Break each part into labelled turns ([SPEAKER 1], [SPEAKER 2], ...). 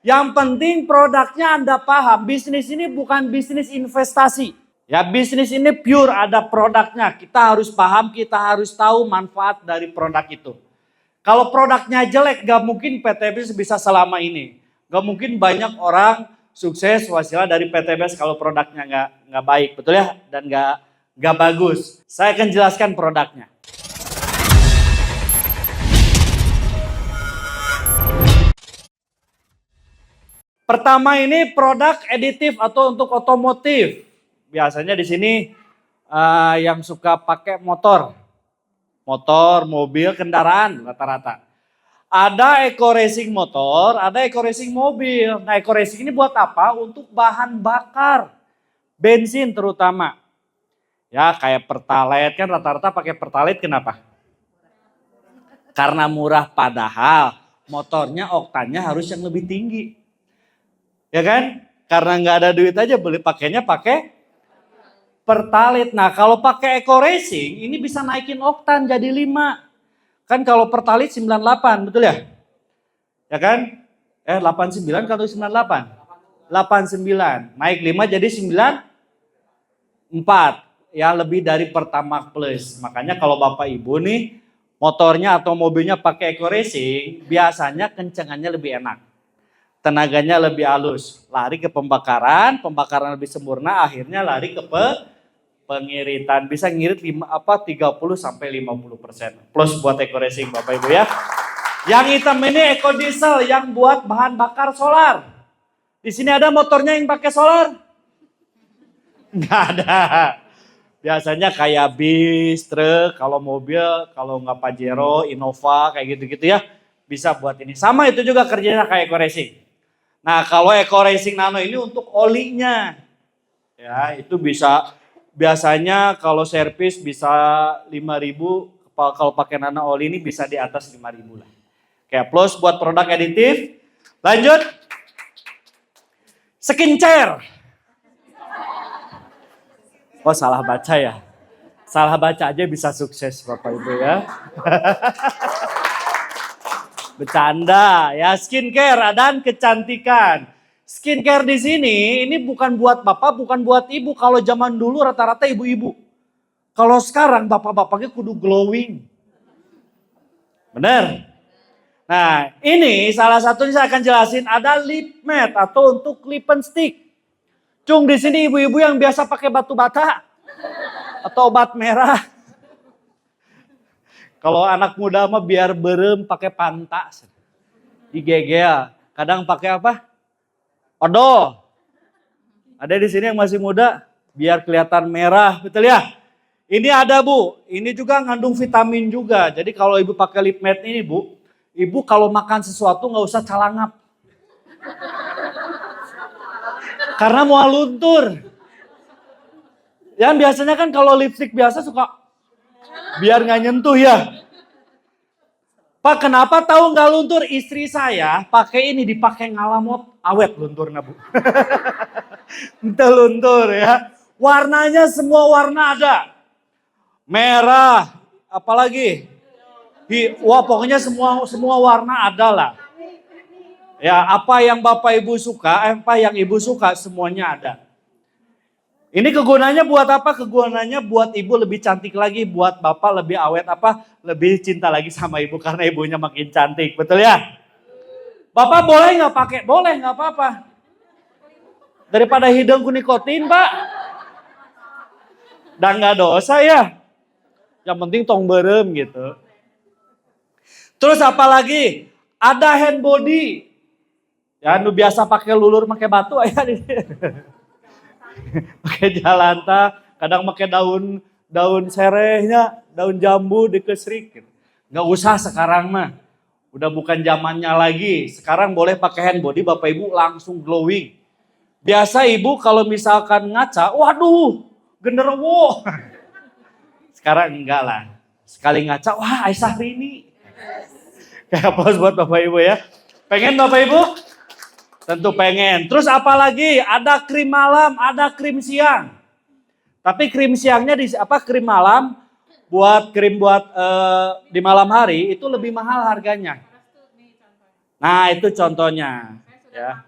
[SPEAKER 1] Yang penting produknya Anda paham. Bisnis ini bukan bisnis investasi. Ya, bisnis ini pure ada produknya. Kita harus paham, kita harus tahu manfaat dari produk itu. Kalau produknya jelek, gak mungkin PTBS bisa selama ini. Gak mungkin banyak orang sukses wasilah dari PTBS kalau produknya nggak baik, betul ya? Dan nggak bagus. Saya akan jelaskan produknya. Pertama ini produk aditif atau untuk otomotif. Biasanya di sini yang suka pakai motor, mobil, kendaraan rata-rata. Ada eco racing motor, ada eco racing mobil. Nah, eco racing ini buat apa? Untuk bahan bakar, bensin terutama. Ya, kayak Pertalite kan rata-rata pakai Pertalite, kenapa? Karena murah, padahal motornya oktannya harus yang lebih tinggi. Ya kan? Karena nggak ada duit aja pakainya pakai Pertalite. Nah, kalau pakai eco racing ini bisa naikin oktan jadi 5. Kan kalau Pertalite 98, betul ya? Ya kan? 89 atau 98? 89. Naik 5 jadi 94. Ya, lebih dari Pertamax Plus. Makanya kalau Bapak Ibu nih motornya atau mobilnya pakai eco racing, biasanya kencengannya lebih enak. Tenaganya lebih halus. Lari ke pembakaran lebih sempurna, akhirnya lari ke pengiritan. Bisa ngirit 30 sampai 50%. Plus buat eco racing Bapak Ibu ya. Yang hitam ini eco diesel yang buat bahan bakar solar. Di sini ada motornya yang pakai solar? Nggak ada. Biasanya kayak bis, truk, kalau mobil, kalau nggak Pajero, Innova, kayak gitu-gitu ya. Bisa buat ini. Sama itu juga kerjanya kayak eco racing. Nah, kalau eco racing nano ini untuk olinya. Ya, itu bisa. Biasanya kalau servis bisa 5.000, kalau pakai nano oli ini bisa di atas 5.000 lah. Kayak plus buat produk aditif. Lanjut. Skincare. Oh, salah baca ya. Salah baca aja bisa sukses Bapak Ibu ya. Bercanda ya, skincare dan kecantikan. Skincare di sini ini bukan buat bapak, bukan buat ibu. Kalau zaman dulu rata-rata ibu-ibu. Kalau sekarang bapak-bapaknya kudu glowing. Benar? Nah, ini salah satunya saya akan jelasin, ada lip matte atau untuk lipstick. Cung, di sini ibu-ibu yang biasa pakai batu bata atau obat merah. Kalau anak muda mah biar berem pakai pantas. Digegel. Kadang pakai apa? Odol. Ada di sini yang masih muda, biar kelihatan merah, betul ya? Ini ada Bu, ini juga ngandung vitamin juga. Jadi kalau ibu pakai lip matte ini Bu, ibu kalau makan sesuatu nggak usah calangap. Karena mau luntur. Yang biasanya kan kalau lipstick biasa suka biar nggak nyentuh ya. Pak, kenapa tahu nggak luntur? Istri saya pakai ini, dipakai ngalamot, awet lunturnya Bu. Entah luntur ya. Warnanya semua warna ada. Merah, apalagi? Wah, pokoknya semua warna ada lah. Ya, apa yang Bapak Ibu suka, apa yang Ibu suka semuanya ada. Ini kegunaannya buat apa? Kegunaannya buat ibu lebih cantik lagi, buat bapak lebih awet lebih cinta lagi sama ibu karena ibunya makin cantik, betul ya? Bapak boleh nggak pakai? Boleh, nggak apa-apa. Daripada hidung kunikotin, Pak. Dan nggak dosa ya. Yang penting tong berem gitu. Terus apalagi? Ada hand body. Ya, nu biasa pakai lulur, pakai batu aja di pakai jalanta, kadang pakai daun serehnya, daun jambu dikesrik. Gitu. Nggak usah sekarang mah, udah bukan zamannya lagi. Sekarang boleh pakai hand body, Bapak Ibu langsung glowing. Biasa Ibu kalau misalkan ngaca, waduh, genderuwo. Sekarang enggak lah, sekali ngaca, wah Aisyah Rini. Kayak aplaus buat Bapak Ibu ya. Pengen Bapak Ibu? Tentu pengen. Terus apalagi? Ada krim malam, ada krim siang. Tapi krim siangnya krim malam buat di malam hari itu lebih mahal harganya. Nah, itu contohnya. Ya.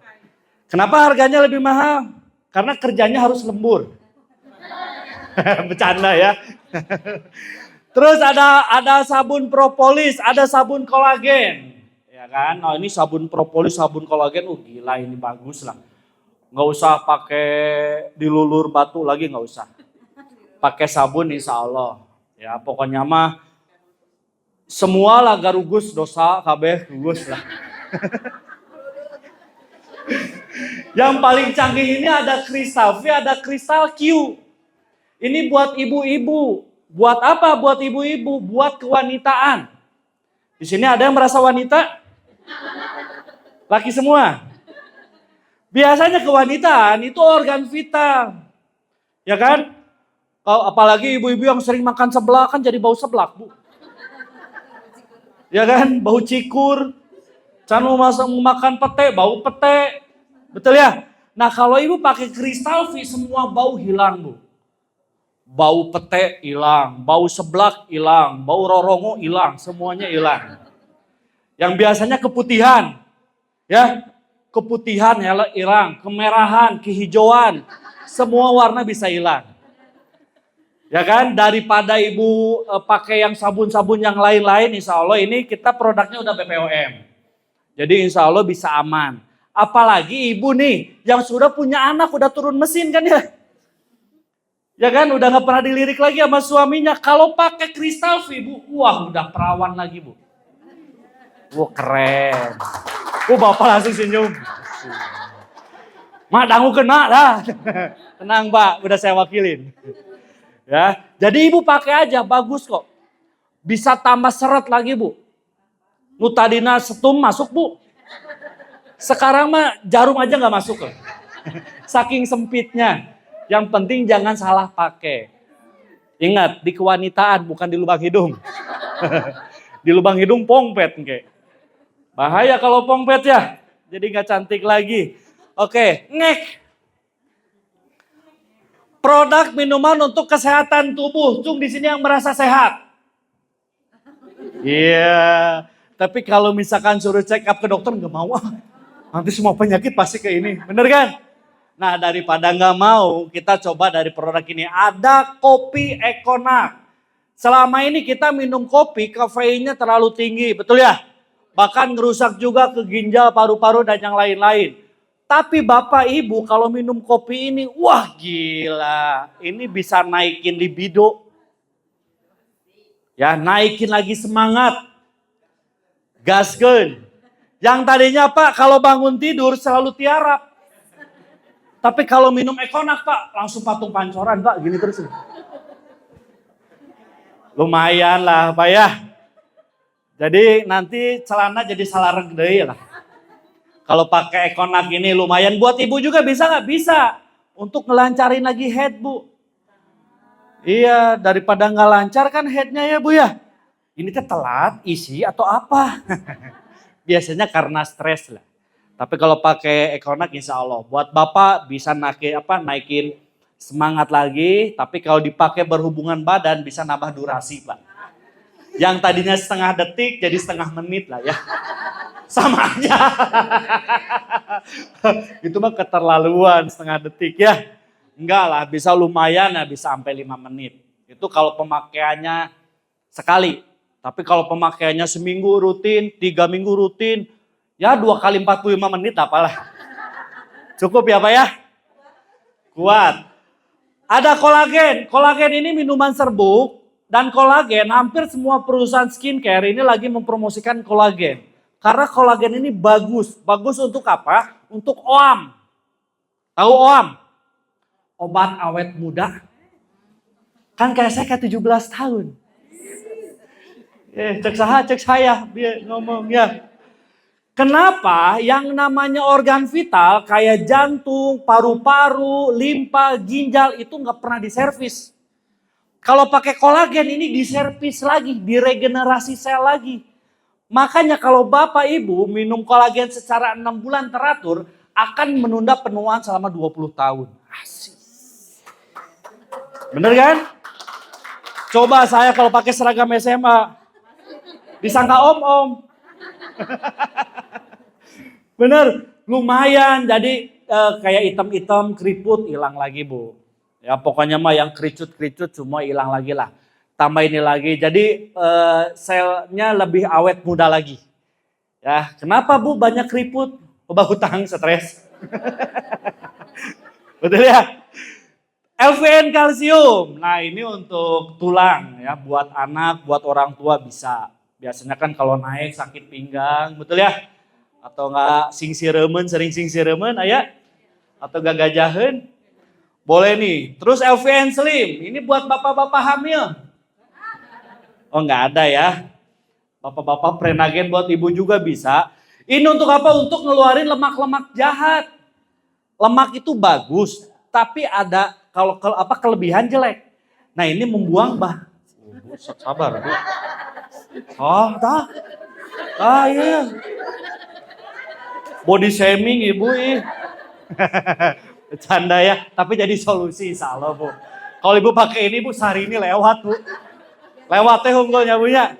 [SPEAKER 1] Kenapa harganya lebih mahal? Karena kerjanya harus lembur. Bercanda ya. Terus ada sabun propolis, ada sabun kolagen. Ya kan? Nah, ini sabun propolis, sabun kolagen, gila ini bagus lah. Nggak usah pakai dilulur batu lagi, nggak usah. Pakai sabun insya Allah. Ya pokoknya mah semua lah garugus dosa kabeh gugus lah. Yang paling canggih ini ada Kristal V, ada Kristal Q. Ini buat ibu-ibu. Buat apa? Buat ibu-ibu, buat kewanitaan. Di sini ada yang merasa wanita? Laki semua. Biasanya kewanitaan itu organ vital. Ya kan? Apalagi ibu-ibu yang sering makan seblak kan jadi bau seblak, Bu. Ya kan? Bau cikur. Mau makan pete, bau pete. Betul ya? Nah kalau ibu pakai Kristal V semua bau hilang, Bu. Bau pete hilang, bau seblak hilang, bau rorongo hilang, semuanya hilang. Yang biasanya keputihan, ya keputihan ya hilang, kemerahan, kehijauan, semua warna bisa hilang. Ya kan, daripada ibu pakai yang sabun-sabun yang lain-lain, insya Allah ini kita produknya udah BPOM. Jadi insya Allah bisa aman. Apalagi ibu nih yang sudah punya anak, udah turun mesin kan ya. Ya kan, udah gak pernah dilirik lagi sama suaminya. Kalau pakai Kristal V, Bu, wah udah perawan lagi, Bu. Wah keren. Bapak langsung senyum. Mak dangu kena dah. Tenang, Pak, udah saya wakilin. Ya, jadi ibu pakai aja, bagus kok. Bisa tambah seret lagi, Bu. Nu tadina setum masuk, Bu. Sekarang mah jarum aja gak masuk loh. Saking sempitnya. Yang penting jangan salah pakai. Ingat, di kewanitaan bukan di lubang hidung. Di lubang hidung pongpet. Kayak. Bahaya kalau pongpet ya. Jadi gak cantik lagi. Oke, ngek. Produk minuman untuk kesehatan tubuh. Cung di sini yang merasa sehat. Iya. Tapi kalau misalkan suruh check up ke dokter gak mau. Nanti semua penyakit pasti ke ini. Bener kan? Nah daripada nggak mau, kita coba dari produk ini. Ada kopi Econac. Selama ini kita minum kopi, kafeinnya terlalu tinggi, betul ya? Bahkan ngerusak juga ke ginjal, paru-paru dan yang lain-lain. Tapi Bapak Ibu kalau minum kopi ini, wah gila. Ini bisa naikin libido. Ya naikin lagi semangat. Gaskeun. Yang tadinya Pak kalau bangun tidur selalu tiarap. Tapi kalau minum Econac Pak, langsung patung pancoran Pak, gini terus. Lumayan lah Pak ya. Jadi nanti celana jadi salah regdei lah. Kalau pakai Econac ini lumayan, buat ibu juga bisa nggak? Bisa. Untuk ngelancarin lagi head Bu. Iya, daripada nggak lancar kan headnya ya Bu ya. Ini teh telat, isi atau apa? Biasanya karena stres lah. Tapi kalau pakai Econac insya Allah buat Bapak bisa naikin semangat lagi. Tapi kalau dipakai berhubungan badan bisa nambah durasi Pak. Yang tadinya setengah detik jadi setengah menit lah ya. Sama aja. Itu mah keterlaluan setengah detik ya. Enggak lah bisa lumayan ya bisa sampai 5 menit. Itu kalau pemakaiannya sekali. Tapi kalau pemakaiannya seminggu rutin, 3 minggu rutin. Ya 2 kali 45 menit apalah. Cukup ya Pak ya? Kuat. Ada kolagen. Kolagen ini minuman serbuk. Dan kolagen hampir semua perusahaan skincare ini lagi mempromosikan kolagen. Karena kolagen ini bagus. Bagus untuk apa? Untuk OAM. Tahu OAM? Obat awet muda. Kan kayak saya kayak 17 tahun. Cek saya dia ngomong ya. Kenapa yang namanya organ vital kayak jantung, paru-paru, limpa, ginjal itu nggak pernah diservis. Kalau pakai kolagen ini diservis lagi, diregenerasi sel lagi. Makanya kalau Bapak Ibu minum kolagen secara 6 bulan teratur akan menunda penuaan selama 20 tahun. Asik. Bener kan? Coba saya kalau pakai seragam SMA disangka om-om. Bener, Lumayan, jadi kayak item-item keriput hilang lagi Bu. Ya pokoknya mah yang kericut-kericut semua hilang lagi lah. Tambah ini lagi, jadi selnya lebih awet muda lagi. Ya, kenapa Bu banyak keriput? Coba hutang, stres. Betul ya? LVN kalsium. Nah, ini untuk tulang ya, buat anak, buat orang tua bisa. Biasanya kan kalau naik sakit pinggang, betul ya? Atau enggak sering singsiremen aya? Atau gagajaheun? Boleh nih. Terus LVN slim, ini buat bapak-bapak hamil. Oh, enggak ada ya. Bapak-bapak prenagen buat ibu juga bisa. Ini untuk apa? Untuk ngeluarin lemak-lemak jahat. Lemak itu bagus, tapi ada kalau kelebihan jelek. Nah ini membuang Bu, sabar Bu. Oh, iya. Body shaming ibu Bercanda ya, tapi jadi solusi salah Bu. Kalau ibu pakai ini Bu, sehari ini lewat Bu. Lewat teh unggulnya Bu ya.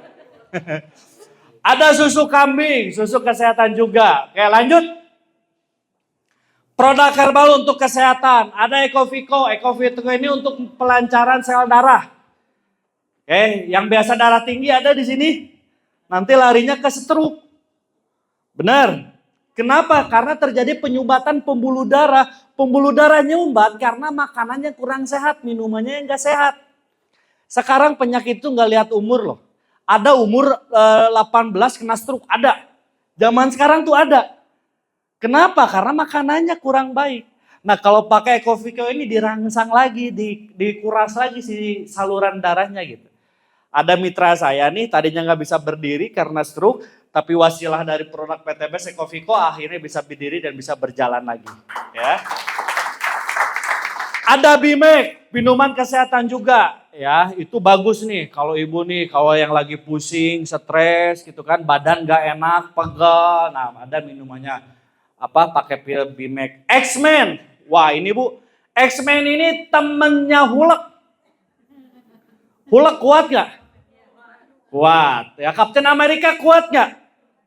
[SPEAKER 1] Ada susu kambing, susu kesehatan juga. Oke lanjut. Produk herbal untuk kesehatan. Ada Ecovito. Ecovito ini untuk pelancaran sel darah. Oke, yang biasa darah tinggi ada di sini. Nanti larinya ke stroke. Benar. Kenapa? Karena terjadi penyumbatan pembuluh darah. Pembuluh darah nyumbat karena makanannya kurang sehat, minumannya yang gak sehat. Sekarang penyakit itu gak lihat umur loh. Ada umur 18 kena stroke, ada. Zaman sekarang tuh ada. Kenapa? Karena makanannya kurang baik. Nah kalau pakai Ecovito ini dirangsang lagi, dikuras lagi si saluran darahnya gitu. Ada mitra saya nih tadinya nggak bisa berdiri karena stroke, tapi wasilah dari produk PTBS Ecovito akhirnya bisa berdiri dan bisa berjalan lagi. Ya. Ada Bimek, minuman kesehatan juga. Ya, itu bagus nih kalau ibu nih, kalau yang lagi pusing, stres gitu kan, badan nggak enak, pegel. Nah ada minumannya. Pakai pil Bimek. X-Men. Wah ini Bu, X-Men ini temennya Hulk. Hulk kuat gak? Kuat. Ya Captain America kuat gak?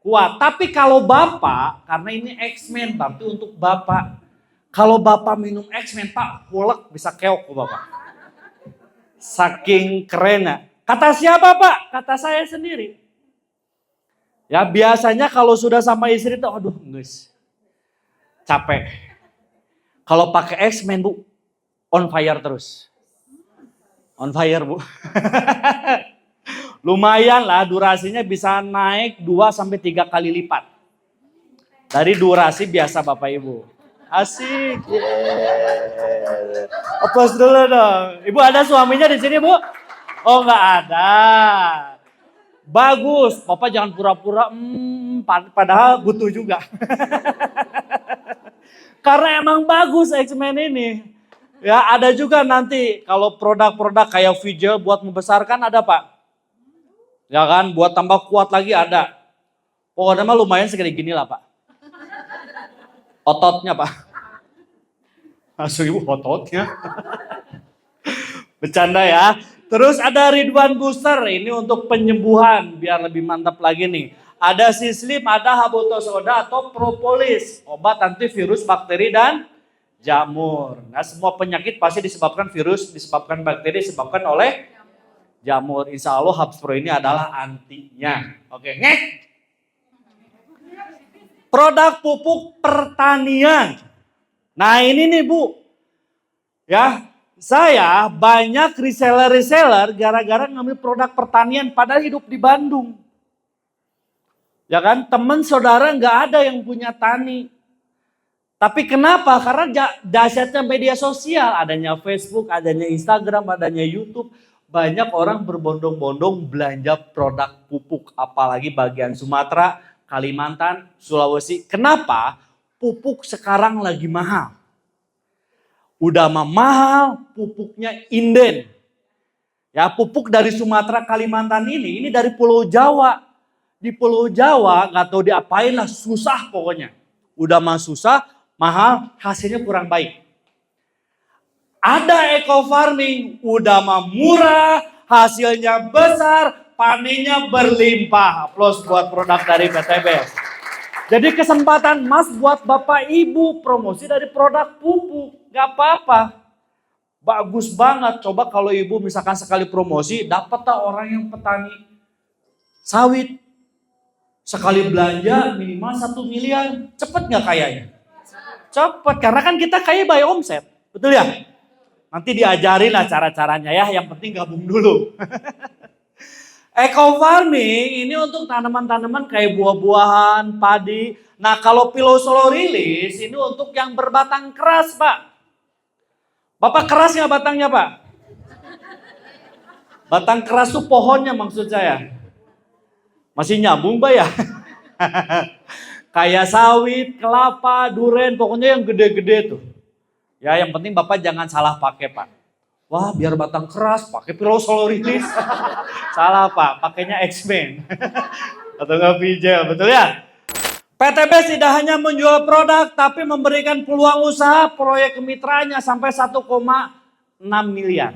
[SPEAKER 1] Kuat. Tapi kalau Bapak, karena ini X-Men berarti untuk Bapak. Kalau Bapak minum X-Men, Pak Hulk bisa keok ke Bapak. Saking kerennya. Kata siapa Pak? Kata saya sendiri. Ya biasanya kalau sudah sama istri itu, aduh guys. Capek. Kalau pakai X-Men Bu, on fire terus. On fire Bu. Lumayan lah durasinya bisa naik 2-3 kali lipat. Dari durasi biasa Bapak Ibu. Asik. Yeah. Aplaus dulu dong. Ibu ada suaminya di sini Bu? Oh enggak ada. Bagus. Bapak jangan pura-pura padahal butuh juga. Karena emang bagus X-Men ini. Ya ada juga nanti kalau produk-produk kayak Vigel buat membesarkan ada Pak. Ya kan buat tambah kuat lagi ada. Pokoknya mah lumayan segede gini lah Pak. Ototnya Pak. Langsung ibu ototnya. Bercanda ya. Terus ada Ridwan Booster ini untuk penyembuhan biar lebih mantap lagi nih. Ada Sislim, ada Habotosoda atau Propolis, obat antivirus bakteri dan jamur. Nah semua penyakit pasti disebabkan virus, disebabkan bakteri, disebabkan oleh jamur. Insya Allah Habspro ini adalah antinya. Oke, ngek. Produk pupuk pertanian. Nah ini nih Bu, ya saya banyak reseller gara-gara ngambil produk pertanian padahal hidup di Bandung. Ya kan, teman saudara nggak ada yang punya tani. Tapi kenapa? Karena dahsyatnya media sosial, adanya Facebook, adanya Instagram, adanya YouTube. Banyak orang berbondong-bondong belanja produk pupuk. Apalagi bagian Sumatera, Kalimantan, Sulawesi. Kenapa? Pupuk sekarang lagi mahal. Udah mahal, pupuknya inden. Ya pupuk dari Sumatera, Kalimantan ini dari Pulau Jawa. Di Pulau Jawa nggak tahu diapain lah, susah pokoknya. Udah mah susah, mahal, hasilnya kurang baik. Ada eco farming, udah mah murah, hasilnya besar, panennya berlimpah. Aplaus buat produk dari PTBS. Jadi kesempatan emas buat Bapak Ibu promosi dari produk pupuk. Gak apa-apa. Bagus banget. Coba kalau Ibu misalkan sekali promosi, dapat tak orang yang petani sawit. Sekali belanja minimal 1 miliar. Cepet gak kayanya? Cepet. Karena kan kita kaya by omset. Betul ya? Nanti diajarin lah cara-caranya ya. Yang penting gabung dulu. Eco farming ini untuk tanaman-tanaman kayak buah-buahan, padi. Nah kalau pilosolorillis ini untuk yang berbatang keras Pak. Bapak keras nggak batangnya Pak? Batang keras tuh pohonnya maksud saya. Masih nyambung Pak ya? Kayak sawit, kelapa, duren, pokoknya yang gede-gede tuh. Ya yang penting Bapak jangan salah pakai Pak. Wah biar batang keras pakai pilosolorillis. Salah Pak, pakainya X-Men. Atau nggak Pijel, betul ya? PTBS tidak hanya menjual produk, tapi memberikan peluang usaha proyek kemitraannya sampai 1,6 miliar.